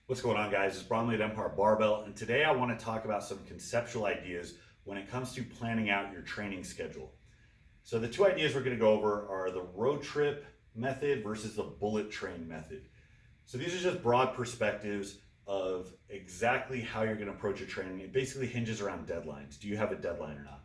What's going on, guys? It's Bromley at Empire Barbell, and today I want to talk about some conceptual ideas when it comes to planning out your training schedule. So the two ideas we're going to go over are the road trip method versus the bullet train method. So these are just broad perspectives of exactly how you're going to approach your training. It basically hinges around deadlines. Do you have a deadline or not?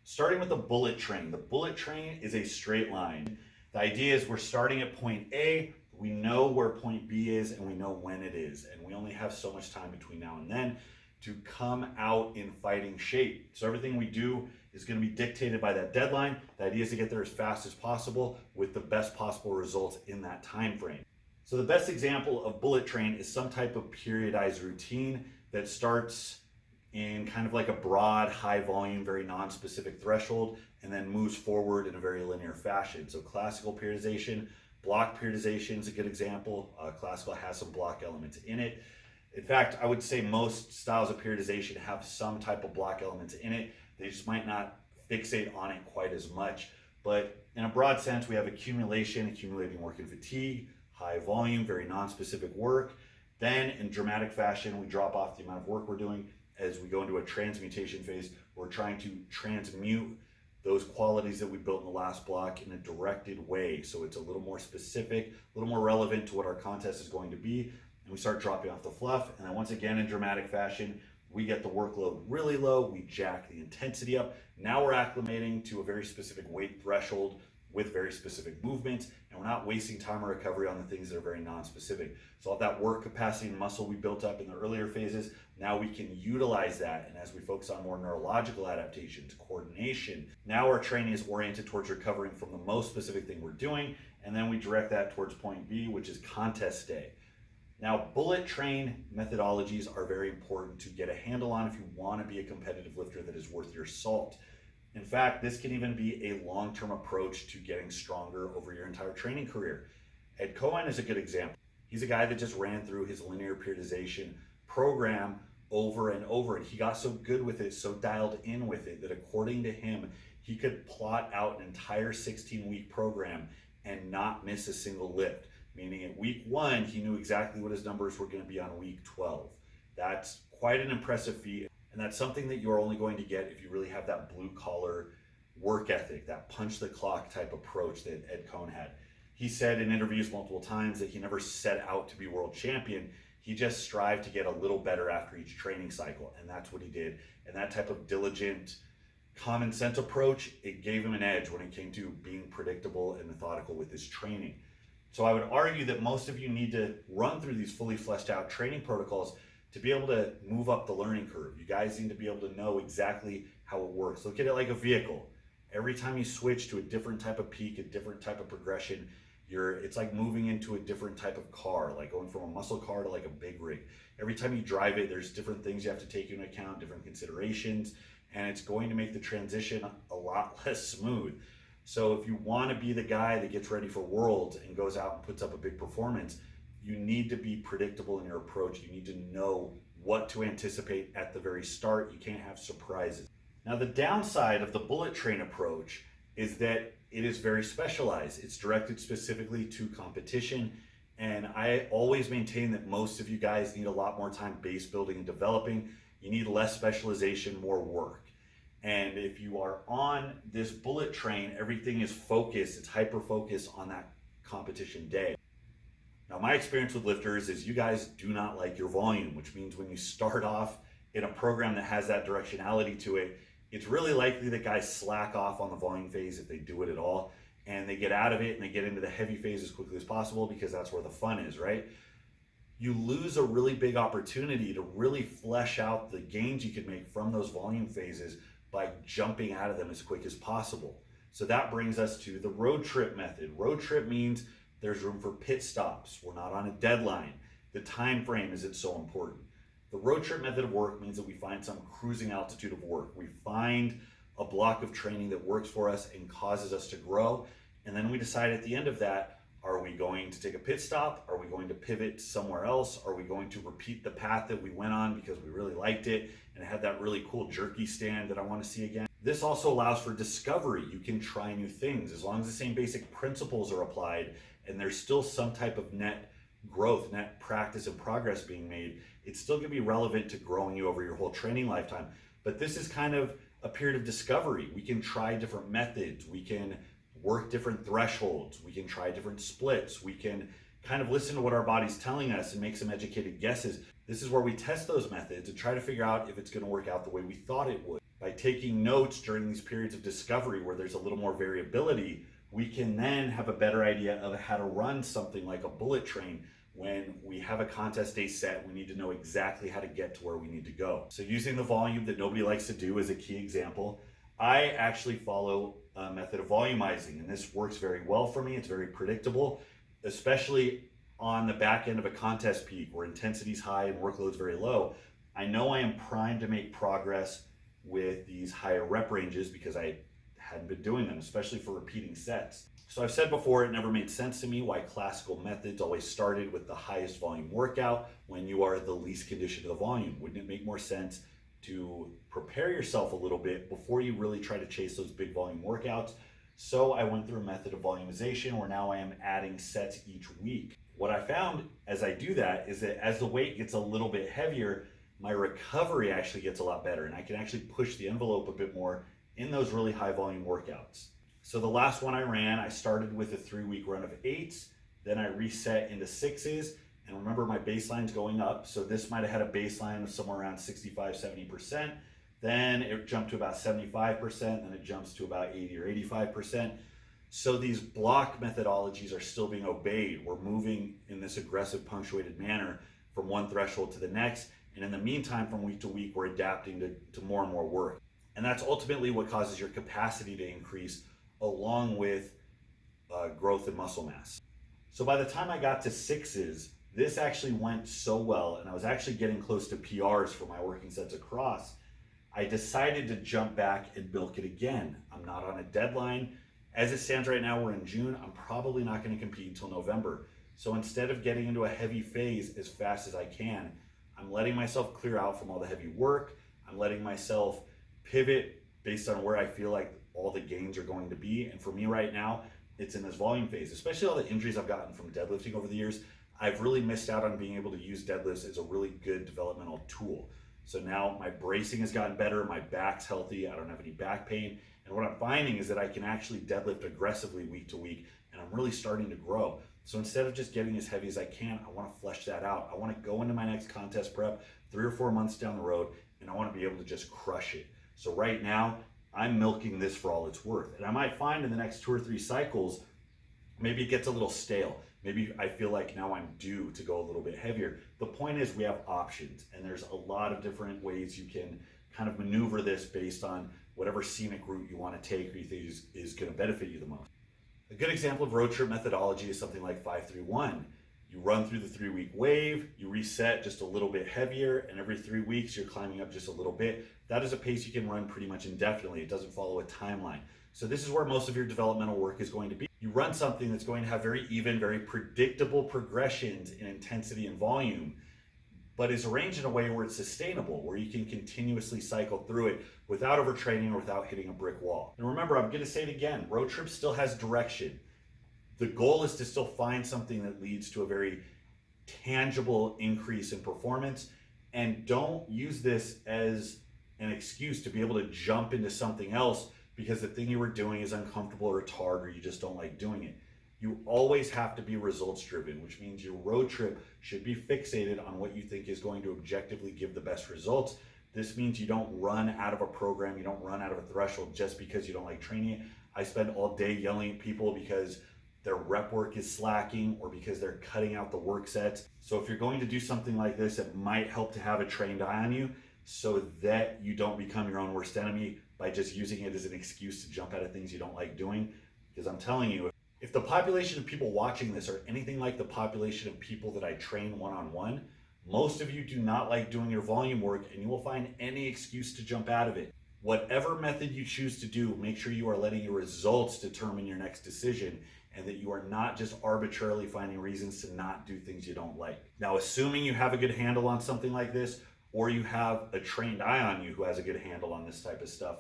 Starting with the bullet train. The bullet train is a straight line. The idea is we're starting at point A, we know where point B is, and we know when it is. And we only have so much time between now and then to come out in fighting shape. So everything we do is going to be dictated by that deadline. The idea is to get there as fast as possible with the best possible results in that time frame. So the best example of bullet train is some type of periodized routine that starts in kind of like a broad, high volume, very non-specific threshold, and then moves forward in a very linear fashion. So classical periodization, block periodization is a good example. Classical has some block elements in it. In fact, I would say most styles of periodization have some type of block elements in it. They just might not fixate on it quite as much. But in a broad sense, we have accumulation, accumulating work and fatigue, high volume, very non-specific work. Then in dramatic fashion, we drop off the amount of work we're doing. As we go into a transmutation phase, we're trying to transmute those qualities that we built in the last block in a directed way. So it's a little more specific, a little more relevant to what our contest is going to be. And we start dropping off the fluff. And then once again, in dramatic fashion, we get the workload really low. We jack the intensity up. Now we're acclimating to a very specific weight threshold with very specific movements, and we're not wasting time or recovery on the things that are very non-specific. So all that work capacity and muscle we built up in the earlier phases, now we can utilize that. And as we focus on more neurological adaptations, coordination, now our training is oriented towards recovering from the most specific thing we're doing, and then we direct that towards point B, which is contest day. Now, bullet train methodologies are very important to get a handle on if you want to be a competitive lifter that is worth your salt. In fact, this can even be a long-term approach to getting stronger over your entire training career. Ed Cohen is a good example. He's a guy that just ran through his linear periodization program over and over, and he got so good with it, so dialed in with it, that according to him, he could plot out an entire 16-week program and not miss a single lift. Meaning at week 1, he knew exactly what his numbers were going to be on week 12. That's quite an impressive feat. And that's something that you're only going to get if you really have that blue collar work ethic, that punch the clock type approach that Ed Cohn had. He said in interviews multiple times that he never set out to be world champion. He just strived to get a little better after each training cycle. And that's what he did. And that type of diligent, common sense approach, it gave him an edge when it came to being predictable and methodical with his training. So I would argue that most of you need to run through these fully fleshed out training protocols to be able to move up the learning curve. You guys need to be able to know exactly how it works. Look at it like a vehicle. Every time you switch to a different type of peak, a different type of progression, it's like moving into a different type of car, like going from a muscle car to like a big rig. Every time you drive it, there's different things you have to take into account, different considerations, and it's going to make the transition a lot less smooth. So if you want to be the guy that gets ready for Worlds and goes out and puts up a big performance, you need to be predictable in your approach. You need to know what to anticipate at the very start. You can't have surprises. Now, the downside of the bullet train approach is that it is very specialized. It's directed specifically to competition. And I always maintain that most of you guys need a lot more time base building and developing. You need less specialization, more work. And if you are on this bullet train, everything is focused. It's hyper-focused on that competition day. Now, my experience with lifters is you guys do not like your volume, which means when you start off in a program that has that directionality to it, it's really likely that guys slack off on the volume phase if they do it at all, and they get out of it and they get into the heavy phase as quickly as possible because that's where the fun is, right? You lose a really big opportunity to really flesh out the gains you could make from those volume phases by jumping out of them as quick as possible. So that brings us to the road trip method. Road trip means there's room for pit stops. We're not on a deadline. The time frame isn't so important. The road trip method of work means that we find some cruising altitude of work. We find a block of training that works for us and causes us to grow. And then we decide at the end of that, are we going to take a pit stop? Are we going to pivot somewhere else? Are we going to repeat the path that we went on because we really liked it and it had that really cool jerky stand that I want to see again? This also allows for discovery. You can try new things as long as the same basic principles are applied and there's still some type of net growth, net practice and progress being made, it's still going to be relevant to growing you over your whole training lifetime. But this is kind of a period of discovery. We can try different methods. We can work different thresholds. We can try different splits. We can kind of listen to what our body's telling us and make some educated guesses. This is where we test those methods and try to figure out if it's going to work out the way we thought it would. By taking notes during these periods of discovery where there's a little more variability, we can then have a better idea of how to run something like a bullet train. When we have a contest day set, we need to know exactly how to get to where we need to go. So using the volume that nobody likes to do is a key example. I actually follow a method of volumizing, and this works very well for me. It's very predictable, especially on the back end of a contest peak where intensity is high and workload's very low. I know I am primed to make progress with these higher rep ranges because I hadn't been doing them, especially for repeating sets. So I've said before, it never made sense to me why classical methods always started with the highest volume workout when you are the least conditioned to the volume. Wouldn't it make more sense to prepare yourself a little bit before you really try to chase those big volume workouts? So I went through a method of volumization where now I am adding sets each week. What I found as I do that is that as the weight gets a little bit heavier, my recovery actually gets a lot better, and I can actually push the envelope a bit more in those really high volume workouts. So the last one I ran, I started with a 3-week run of 8s, then I reset into 6s, and remember my baseline's going up, so this might have had a baseline of somewhere around 65-70%, then it jumped to about 75%, then it jumps to about 80 or 85%. So these block methodologies are still being obeyed. We're moving in this aggressive punctuated manner from one threshold to the next, and in the meantime, from week to week, we're adapting to more and more work. And that's ultimately what causes your capacity to increase along with growth in muscle mass. So by the time I got to 6s, this actually went so well, and I was actually getting close to PRs for my working sets across. I decided to jump back and milk it again. I'm not on a deadline. As it stands right now, we're in June. I'm probably not going to compete until November. So instead of getting into a heavy phase as fast as I can, I'm letting myself clear out from all the heavy work. I'm letting myself pivot based on where I feel like all the gains are going to be. And for me right now, it's in this volume phase, especially all the injuries I've gotten from deadlifting over the years. I've really missed out on being able to use deadlifts as a really good developmental tool. So now my bracing has gotten better, my back's healthy, I don't have any back pain. And what I'm finding is that I can actually deadlift aggressively week to week, and I'm really starting to grow. So instead of just getting as heavy as I can, I want to flesh that out. I want to go into my next contest prep 3 or 4 months down the road, and I want to be able to just crush it. So right now, I'm milking this for all it's worth. And I might find in the next 2 or 3 cycles, maybe it gets a little stale. Maybe I feel like now I'm due to go a little bit heavier. The point is we have options, and there's a lot of different ways you can kind of maneuver this based on whatever scenic route you want to take or you think is going to benefit you the most. A good example of road trip methodology is something like 5-3-1. You run through the 3-week wave, you reset just a little bit heavier, and every 3 weeks you're climbing up just a little bit. That is a pace you can run pretty much indefinitely. It doesn't follow a timeline. So this is where most of your developmental work is going to be. You run something that's going to have very even, very predictable progressions in intensity and volume, but is arranged in a way where it's sustainable, where you can continuously cycle through it without overtraining or without hitting a brick wall. And remember, I'm gonna say it again, road trip still has direction. The goal is to still find something that leads to a very tangible increase in performance, and don't use this as an excuse to be able to jump into something else because the thing you were doing is uncomfortable or it's hard or you just don't like doing it. You always have to be results driven, which means your road trip should be fixated on what you think is going to objectively give the best results. This means you don't run out of a program, you don't run out of a threshold just because you don't like training it. I spend all day yelling at people because their rep work is slacking or because they're cutting out the work sets. So if you're going to do something like this, it might help to have a trained eye on you so that you don't become your own worst enemy by just using it as an excuse to jump out of things you don't like doing. Because I'm telling you, if the population of people watching this are anything like the population of people that I train one-on-one, most of you do not like doing your volume work, and you will find any excuse to jump out of it. Whatever method you choose to do, make sure you are letting your results determine your next decision, and that you are not just arbitrarily finding reasons to not do things you don't like. Now, assuming you have a good handle on something like this, or you have a trained eye on you who has a good handle on this type of stuff,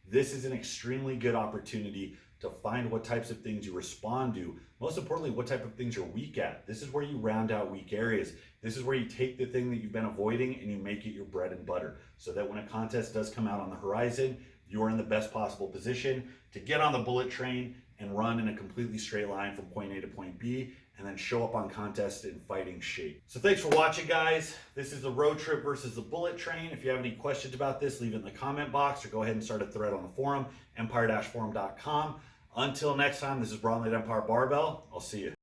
this is an extremely good opportunity to find what types of things you respond to. Most importantly, what type of things you're weak at. This is where you round out weak areas. This is where you take the thing that you've been avoiding and you make it your bread and butter, so that when a contest does come out on the horizon, you're in the best possible position to get on the bullet train and run in a completely straight line from point A to point B, and then show up on contest in fighting shape. So thanks for watching, guys. This is the road trip versus the bullet train. If you have any questions about this, leave it in the comment box or go ahead and start a thread on the forum, empire-forum.com. Until next time, this is Untitled Empire Barbell. I'll see you.